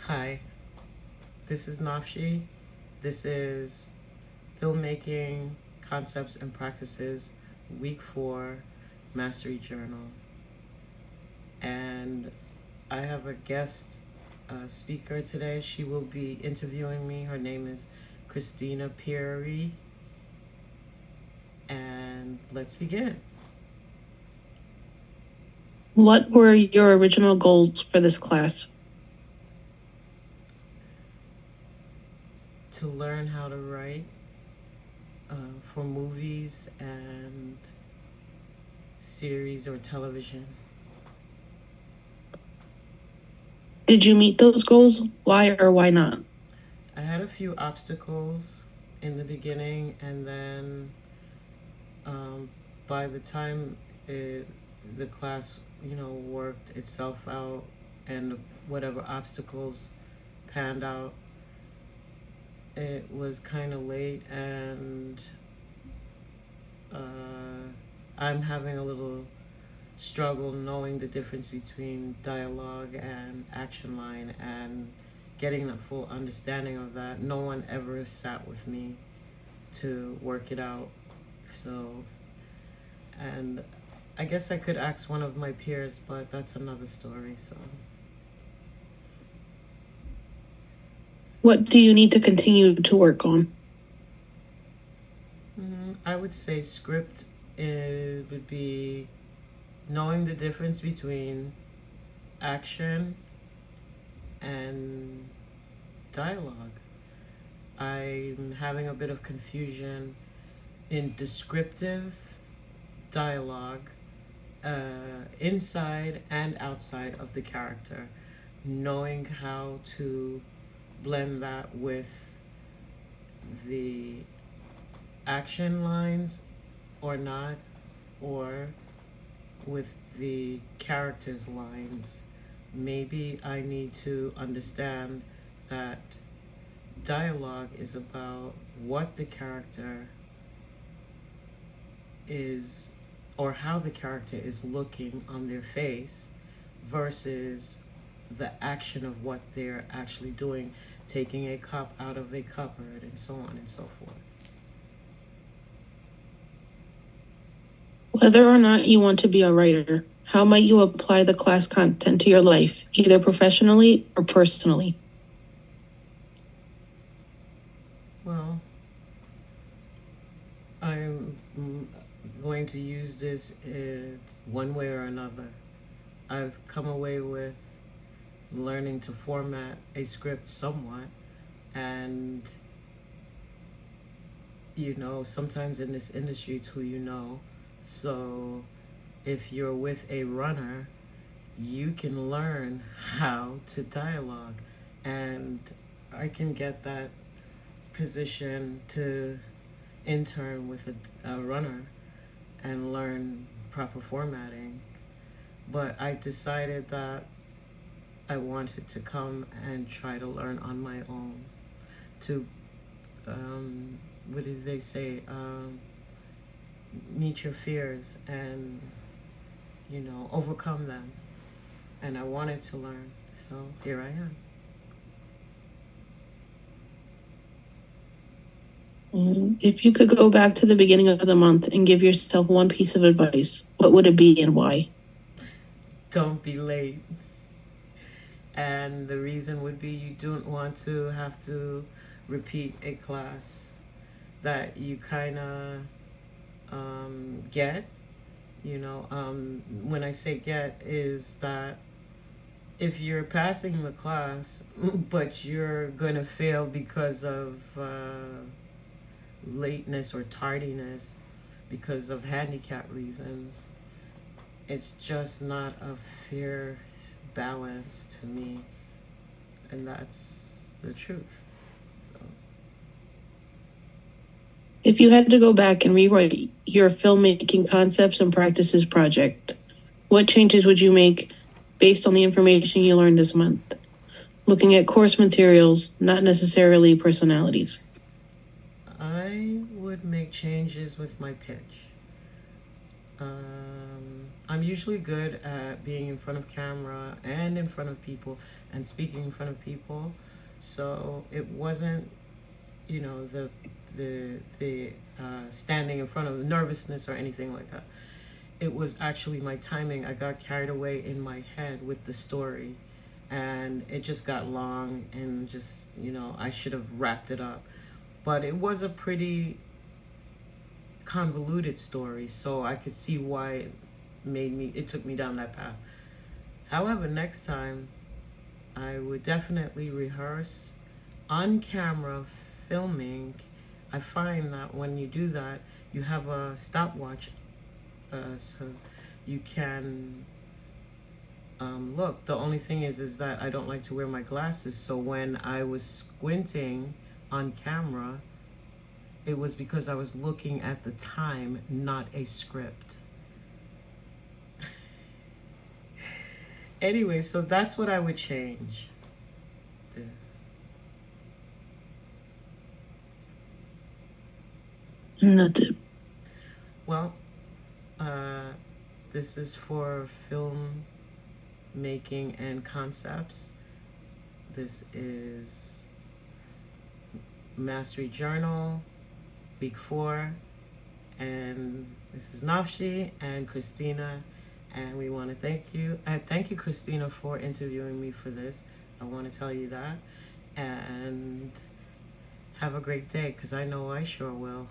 Hi, this is Nafshi. This is Filmmaking Concepts and Practices, Week 4, Mastery Journal. And I have a guest speaker today. She will be interviewing me. Her name is Christina Pieri. And let's begin. What were your original goals for this class? To learn how to write for movies and series or television. Did you meet those goals? Why or why not? I had a few obstacles in the beginning, and then by the time the class, worked itself out and whatever obstacles panned out, it was kind of late, and I'm having a little struggle knowing the difference between dialogue and action line and getting a full understanding of that. No one ever sat with me to work it out. So, and I guess I could ask one of my peers, but that's another story. So, What do you need to continue to work on? I would say script would be knowing the difference between action and dialogue. I'm having a bit of confusion in descriptive dialogue inside and outside of the character, knowing how to blend that with the action lines or not, or with the character's lines. Maybe I need to understand that dialogue is about what the character is or how the character is looking on their face versus the action of what they're actually doing, taking a cup out of a cupboard and so on and so forth. Whether or not you want to be a writer, how might you apply the class content to your life, either professionally or personally? Well, I'm going to use this one way or another. I've come away with learning to format a script somewhat, and sometimes in this industry it's who you know. So if you're with a runner, you can learn how to dialogue, and I can get that position to intern with a runner and learn proper formatting. But I decided that I wanted to come and try to learn on my own to, what did they say? Meet your fears and, overcome them. And I wanted to learn, so here I am. If you could go back to the beginning of the month and give yourself one piece of advice, what would it be and why? Don't be late. And the reason would be you don't want to have to repeat a class that you kind of get. When I say get, is that if you're passing the class, but you're going to fail because of lateness or tardiness, because of handicap reasons, it's just not a fair balance to me, and that's the truth. So, If you had to go back and rewrite your filmmaking concepts and practices project, what changes would you make based on the information you learned this month? Looking at course materials, not necessarily personalities. I would make changes with my pitch. I'm usually good at being in front of camera and in front of people and speaking in front of people. So it wasn't, you know, the standing in front of nervousness or anything like that. It was actually my timing. I got carried away in my head with the story, and it just got long, and just, you know, I should have wrapped it up. But it was a pretty convoluted story, so I could see why it took me down that path. However, next time I would definitely rehearse on camera filming. I find that when you do that, you have a stopwatch, so you can look. The only thing is that I don't like to wear my glasses, so when I was squinting on camera, it was because I was looking at the time, not a script. Anyway, so that's what I would change. And that's it. Well, this is for film making and concepts. This is Mastery Journal, week 4, and this is Nafshi and Christina, and we want to thank you. Thank you, Christina, for interviewing me for this. I want to tell you that, and have a great day, because I know I sure will.